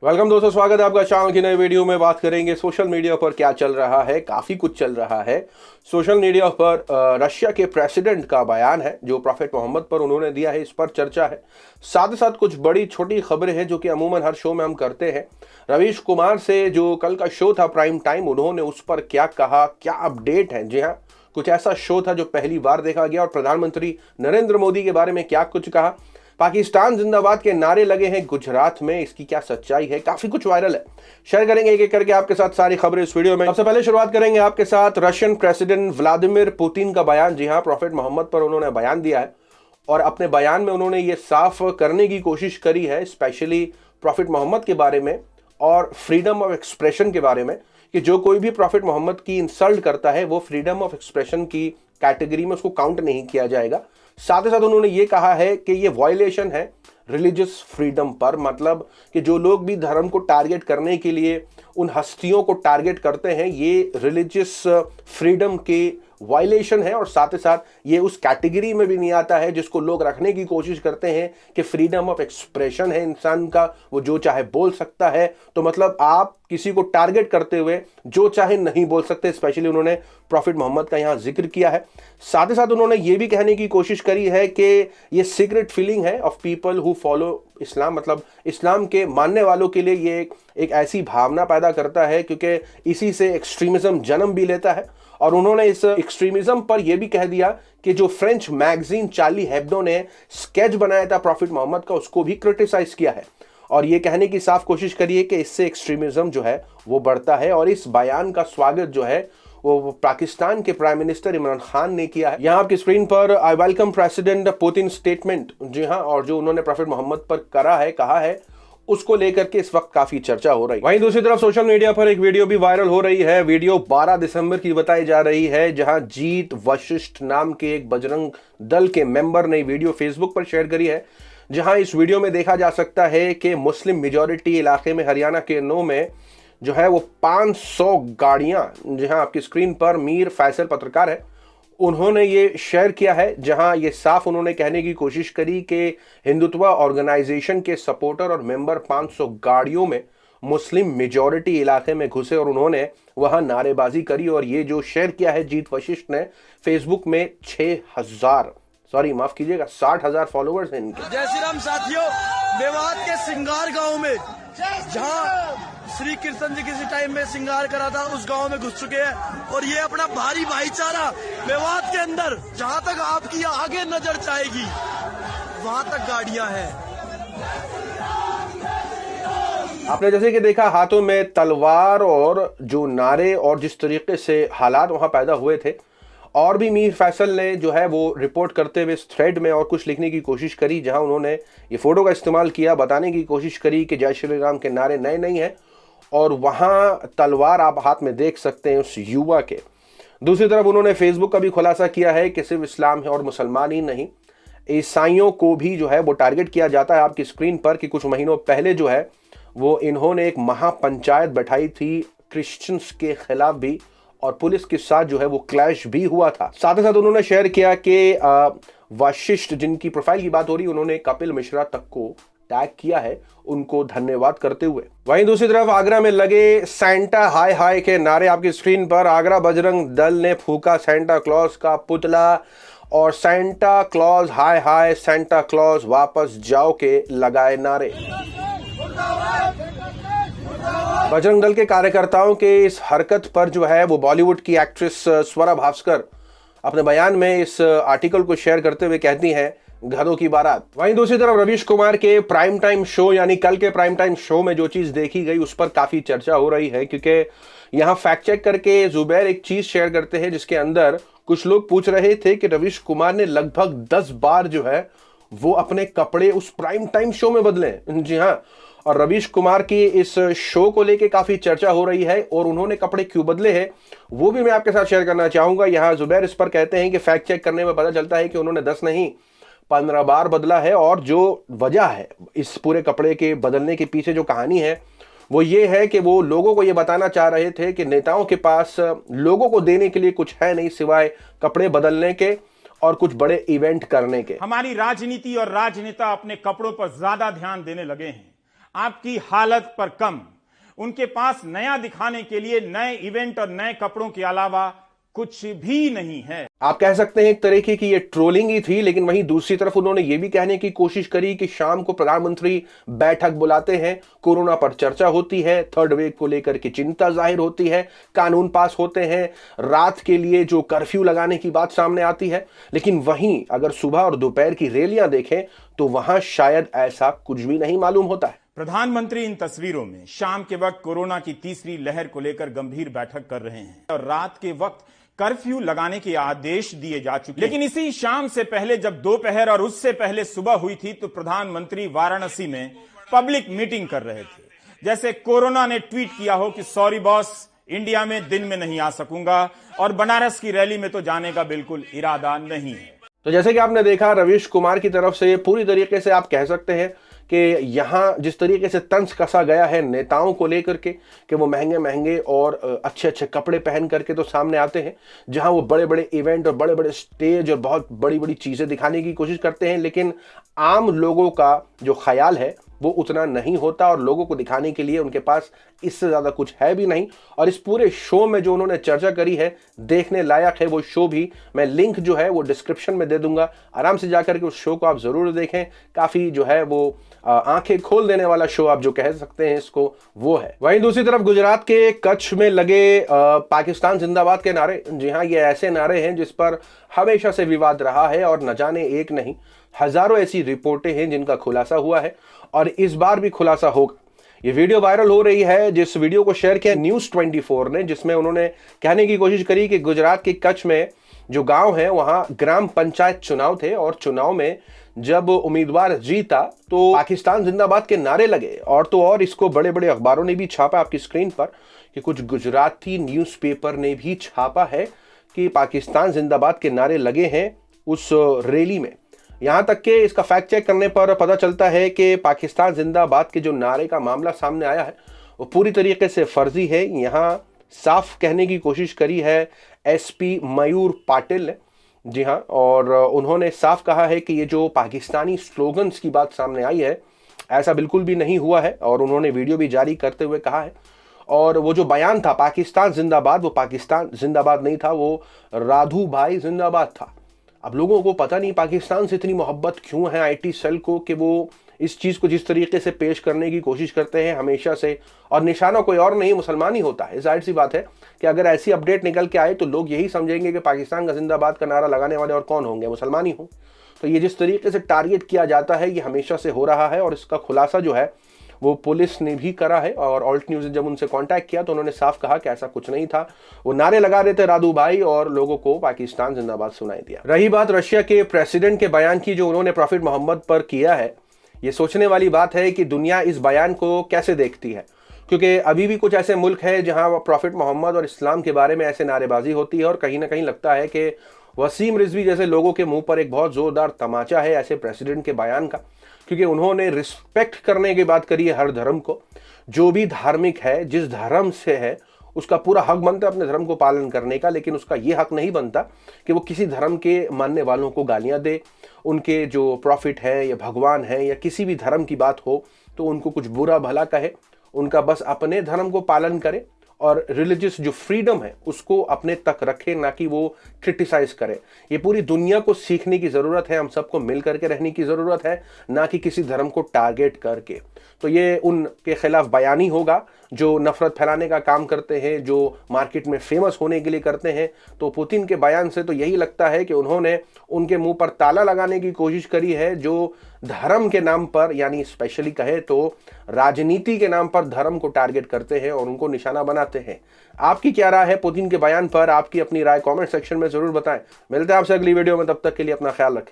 Welcome दोस्तों, स्वागत है आपका चैनल की नई वीडियो में। बात करेंगे सोशल मीडिया पर क्या चल रहा है। काफ़ी कुछ चल रहा है सोशल मीडिया पर। रशिया के प्रेसिडेंट का बयान है जो प्रॉफेट मोहम्मद पर उन्होंने दिया है, इस पर चर्चा है। साथ ही साथ कुछ बड़ी छोटी खबरें हैं जो कि अमूमन हर शो में हम करते हैं। रवीश कुमार से जो कल का शो था प्राइम टाइम, उन्होंने उस पर क्या कहा, क्या अपडेट है। जी हाँ, कुछ ऐसा शो था जो पहली बार देखा गया। और प्रधानमंत्री नरेंद्र मोदी के बारे में क्या कुछ कहा। पाकिस्तान जिंदाबाद के नारे लगे हैं गुजरात में, इसकी क्या सच्चाई है। काफी कुछ वायरल है, शेयर करेंगे एक एक करके आपके साथ सारी खबरें इस वीडियो में। सबसे पहले शुरुआत करेंगे आपके साथ रशियन प्रेसिडेंट व्लादिमीर पुतिन का बयान। जी हां, प्रॉफेट मोहम्मद पर उन्होंने बयान दिया है और अपने बयान में उन्होंने ये साफ करने की कोशिश करी है, स्पेशली प्रॉफेट मोहम्मद के बारे में और फ्रीडम ऑफ एक्सप्रेशन के बारे में, कि जो कोई भी प्रॉफेट मोहम्मद की इंसल्ट करता है वो फ्रीडम ऑफ एक्सप्रेशन की कैटेगरी में उसको काउंट नहीं किया जाएगा। साथ ही साथ उन्होंने ये कहा है कि ये वायलेशन है रिलीजियस फ्रीडम पर, मतलब कि जो लोग भी धर्म को टारगेट करने के लिए उन हस्तियों को टारगेट करते हैं, ये रिलीजियस फ्रीडम के वायलेशन है। और साथ ही साथ ये उस कैटेगरी में भी नहीं आता है जिसको लोग रखने की कोशिश करते हैं कि फ्रीडम ऑफ एक्सप्रेशन है इंसान का, वो जो चाहे बोल सकता है। तो मतलब आप किसी को टारगेट करते हुए जो चाहे नहीं बोल सकते। स्पेशली उन्होंने प्रॉफेट मोहम्मद का यहाँ जिक्र किया है। साथ ही साथ उन्होंने ये भी कहने की कोशिश करी है कि ये सीक्रेट फीलिंग है ऑफ पीपल हु फॉलो इस्लाम, मतलब इस्लाम के मानने वालों के लिए ये एक ऐसी भावना पैदा करता है क्योंकि इसी से एक्सट्रीमिज्म जन्म भी लेता है। और उन्होंने इस एक्सट्रीमिज्म पर यह भी कह दिया कि जो फ्रेंच मैगजीन चार्ली हेब्डो ने स्केच बनाया था प्रॉफेट मोहम्मद का, उसको भी क्रिटिसाइज किया है। और ये कहने की साफ कोशिश करी है कि इससे एक्सट्रीमिज्म जो है वो बढ़ता है। और इस बयान का स्वागत जो है वो पाकिस्तान के प्राइम मिनिस्टर इमरान खान ने किया है। यहाँ आपकी स्क्रीन पर आई वेलकम प्रेसिडेंट पुतिन स्टेटमेंट। जी हाँ, और जो उन्होंने प्रॉफेट मोहम्मद पर कहा है उसको लेकर के इस वक्त काफी चर्चा हो रही है। वहीं दूसरी तरफ सोशल मीडिया पर एक वीडियो भी वायरल हो रही है। वीडियो 12 दिसंबर की बताई जा रही है, जहां जीत वशिष्ठ नाम के एक बजरंग दल के मेंबर ने वीडियो फेसबुक पर शेयर करी है। जहां इस वीडियो में देखा जा सकता है कि मुस्लिम मेजॉरिटी इलाके में हरियाणा के नो में जो है वो 500 गाड़ियां, जहां आपकी स्क्रीन पर मीर फैसल पत्रकार है, उन्होंने ये शेयर किया है। जहां ये साफ उन्होंने कहने की कोशिश करी कि हिंदुत्व ऑर्गेनाइजेशन के सपोर्टर और मेंबर 500 गाड़ियों में मुस्लिम मेजॉरिटी इलाके में घुसे और उन्होंने वहां नारेबाजी करी। और ये जो शेयर किया है जीत वशिष्ठ ने फेसबुक में 60,000 फॉलोअर्स हैं इनके। जय श्री राम साथियों, मेवात के सिंगार गांव में जहां श्री कृष्ण जी किसी टाइम में सिंगार करा था, उस गांव में घुस चुके हैं। और ये अपना भारी भाईचारा मेवात के अंदर, जहां तक आपकी आगे नजर जाएगी वहां तक गाड़ियां हैं। आपने जैसे कि देखा हाथों में तलवार और जो नारे और जिस तरीके से हालात वहां पैदा हुए थे। और भी मीर फैसल ने जो है वो रिपोर्ट करते हुए इस थ्रेड में और कुछ लिखने की कोशिश करी, जहां उन्होंने ये फोटो का इस्तेमाल किया, बताने की कोशिश करी कि जय श्री राम के नारे नए नहीं हैं। और वहां तलवार आप हाथ में देख सकते हैं उस युवा के। दूसरी तरफ उन्होंने फेसबुक का भी खुलासा किया है कि सिर्फ इस्लाम है और मुसलमान ही नहीं, ईसाइयों को भी जो है वो टारगेट किया जाता है। आपकी स्क्रीन पर कि कुछ महीनों पहले जो है वो इन्होंने एक महापंचायत बैठाई थी क्रिश्चियंस के खिलाफ भी, और पुलिस के साथ जो है वो क्लैश भी हुआ था। साथ ही साथ उन्होंने शेयर किया कि वशिष्ठ, जिनकी प्रोफाइल की बात हो रही, उन्होंने कपिल मिश्रा तक को टैग किया है, उनको धन्यवाद करते हुए। वहीं दूसरी तरफ आगरा में लगे सेंटा हाय हाय के नारे आपकी स्क्रीन पर। आगरा बजरंग दल ने फूका सेंटा क्लॉज का पुतला और सेंटा क्लॉज हाय हाय, सेंटा क्लॉज वापस जाओ के लगाए नारे। बजरंग दल के कार्यकर्ताओं के इस हरकत पर जो है वो बॉलीवुड की एक्ट्रेस स्वरा भास्कर अपने बयान में इस आर्टिकल को शेयर करते हुए कहती हैं, घरों की बारात। वहीं दूसरी तरफ रवीश कुमार के प्राइम टाइम शो, यानी कल के प्राइम टाइम शो में जो चीज देखी गई उस पर काफी चर्चा हो रही है, क्योंकि यहां फैक्ट चेक करके जुबैर एक चीज शेयर करते हैं जिसके अंदर कुछ लोग पूछ रहे थे कि रवीश कुमार ने लगभग 10 बार जो है वो अपने कपड़े उस प्राइम टाइम शो में बदले। जी हाँ, और रवीश कुमार की इस शो को लेके काफी चर्चा हो रही है और उन्होंने कपड़े क्यों बदले हैं वो भी मैं आपके साथ शेयर करना चाहूंगा। यहाँ जुबैर इस पर कहते हैं कि फैक्ट चेक करने में पता चलता है कि उन्होंने 10 नहीं 15 बार बदला है। और जो वजह है इस पूरे कपड़े के बदलने के पीछे जो कहानी है वो ये है कि वो लोगों को ये बताना चाह रहे थे कि नेताओं के पास लोगों को देने के लिए कुछ है नहीं सिवाय कपड़े बदलने के और कुछ बड़े इवेंट करने के। हमारी राजनीति और राजनेता अपने कपड़ों पर ज्यादा ध्यान देने लगे हैं। आपकी हालत पर कम। उनके पास नया दिखाने के लिए नए इवेंट और नए कपड़ों के अलावा कुछ भी नहीं है। आप कह सकते हैं एक तरीके की ये ट्रोलिंग ही थी, लेकिन वहीं दूसरी तरफ उन्होंने ये भी कहने की कोशिश करी कि शाम को प्रधानमंत्री बैठक बुलाते हैं, कोरोना पर चर्चा होती है, थर्ड वेव को लेकर के चिंता जाहिर होती है, कानून पास होते हैं, रात के लिए जो कर्फ्यू लगाने की बात सामने आती है। लेकिन वहीं अगर सुबह और दोपहर की रैलियां देखें तो वहां शायद ऐसा कुछ भी नहीं मालूम होता है। प्रधानमंत्री इन तस्वीरों में शाम के वक्त कोरोना की तीसरी लहर को लेकर गंभीर बैठक कर रहे हैं और रात के वक्त कर्फ्यू लगाने के आदेश दिए जा चुके हैं। लेकिन इसी शाम से पहले जब दोपहर और उससे पहले सुबह हुई थी तो प्रधानमंत्री वाराणसी में पब्लिक मीटिंग कर रहे थे। जैसे कोरोना ने ट्वीट किया हो कि सॉरी बॉस, इंडिया में दिन में नहीं आ सकूंगा और बनारस की रैली में तो जाने का बिल्कुल इरादा नहीं है। तो जैसे कि आपने देखा रवीश कुमार की तरफ से पूरी तरीके से आप कह सकते हैं कि यहाँ जिस तरीके से तंज कसा गया है नेताओं को लेकर के कि वो महंगे महंगे और अच्छे अच्छे कपड़े पहन करके तो सामने आते हैं, जहाँ वो बड़े बड़े इवेंट और बड़े बड़े स्टेज और बहुत बड़ी बड़ी चीज़ें दिखाने की कोशिश करते हैं, लेकिन आम लोगों का जो ख्याल है वो उतना नहीं होता और लोगों को दिखाने के लिए उनके पास इससे ज़्यादा कुछ है भी नहीं। और इस पूरे शो में जो उन्होंने चर्चा करी है देखने लायक है। वो शो भी मैं लिंक जो है वो डिस्क्रिप्शन में दे दूंगा, आराम से जाकर के उस शो को आप ज़रूर देखें। काफ़ी जो है वो आंखें खोल देने वाला शो आप जो कह सकते हैं इसको वो है। वहीं दूसरी तरफ गुजरात के कच्छ में लगे पाकिस्तान जिंदाबाद के नारे, जी हाँ, ये ऐसे नारे हैं जिस पर हमेशा से विवाद रहा है और न जाने एक नहीं हजारों ऐसी रिपोर्टें हैं जिनका खुलासा हुआ है और इस बार भी खुलासा होगा। ये वीडियो वायरल हो रही है, जिस वीडियो को शेयर किया न्यूज़ 24 ने, जिसमें उन्होंने कहने की कोशिश करी कि गुजरात के कच्छ में जो गांव है वहां ग्राम पंचायत चुनाव थे और चुनाव में जब उम्मीदवार जीता तो पाकिस्तान जिंदाबाद के नारे लगे। और तो और इसको बड़े बड़े अखबारों ने भी छापा आपकी स्क्रीन पर कि कुछ गुजराती न्यूज़पेपर ने भी छापा है कि पाकिस्तान जिंदाबाद के नारे लगे हैं उस रैली में। यहाँ तक कि इसका फैक्ट चेक करने पर पता चलता है कि पाकिस्तान जिंदाबाद के जो नारे का मामला सामने आया है वो पूरी तरीके से फर्जी है। यहाँ साफ कहने की कोशिश करी है एसपी मयूर पाटिल ने, जी हाँ, और उन्होंने साफ कहा है कि ये जो पाकिस्तानी स्लोगन्स की बात सामने आई है ऐसा बिल्कुल भी नहीं हुआ है और उन्होंने वीडियो भी जारी करते हुए कहा है। और वो जो बयान था पाकिस्तान जिंदाबाद, वो पाकिस्तान जिंदाबाद नहीं था, वो राधू भाई जिंदाबाद था। अब लोगों को पता नहीं पाकिस्तान से इतनी मोहब्बत क्यों है आईटी सेल को कि वो इस चीज़ को जिस तरीके से पेश करने की कोशिश करते हैं हमेशा से, और निशाना कोई और नहीं मुसलमान ही होता है। जाहिर सी बात है कि अगर ऐसी अपडेट निकल के आए तो लोग यही समझेंगे कि पाकिस्तान का जिंदाबाद का नारा लगाने वाले और कौन होंगे, मुसलमान ही हों। तो ये जिस तरीके से टारगेट किया जाता है ये हमेशा से हो रहा है और इसका खुलासा जो है वो पुलिस ने भी करा है। और ऑल्ट न्यूज़ ने जब उनसे कांटेक्ट किया तो उन्होंने साफ कहा कि ऐसा कुछ नहीं था, वो नारे लगा रहे थे राधू भाई और लोगों को पाकिस्तान जिंदाबाद सुनाई दिया। रही बात रशिया के प्रेसिडेंट के बयान की जो उन्होंने प्रॉफिट मोहम्मद पर किया है, ये सोचने वाली बात है कि दुनिया इस बयान को कैसे देखती है, क्योंकि अभी भी कुछ ऐसे मुल्क हैं जहां प्रॉफिट मोहम्मद और इस्लाम के बारे में ऐसे नारेबाजी होती है और कहीं ना कहीं लगता है कि वसीम रिजवी जैसे लोगों के मुंह पर एक बहुत जोरदार तमाचा है ऐसे प्रेसिडेंट के बयान का, क्योंकि उन्होंने रिस्पेक्ट करने की बात करी है हर धर्म को। जो भी धार्मिक है, जिस धर्म से है, उसका पूरा हक बनता है अपने धर्म को पालन करने का, लेकिन उसका ये हक नहीं बनता कि वो किसी धर्म के मानने वालों को गालियां दे, उनके जो प्रॉफिट है या भगवान है या किसी भी धर्म की बात हो तो उनको कुछ बुरा भला कहे। उनका बस अपने धर्म को पालन करे और रिलीजियस जो फ्रीडम है उसको अपने तक रखे, ना कि वो क्रिटिसाइज करे। ये पूरी दुनिया को सीखने की ज़रूरत है, हम सबको मिल करके रहने की ज़रूरत है, ना कि किसी धर्म को टारगेट करके। तो ये उनके खिलाफ बयानी होगा जो नफरत फैलाने का काम करते हैं, जो मार्केट में फेमस होने के लिए करते हैं। तो पुतिन के बयान से तो यही लगता है कि उन्होंने उनके मुंह पर ताला लगाने की कोशिश करी है, जो धर्म के नाम पर, यानी स्पेशली कहे तो राजनीति के नाम पर धर्म को टारगेट करते हैं और उनको निशाना बनाते हैं। आपकी क्या राय है पुतिन के बयान पर? आपकी अपनी राय कमेंट सेक्शन में जरूर बताएं। मिलते हैं आपसे अगली वीडियो में, तब तक के लिए अपना ख्याल रखें।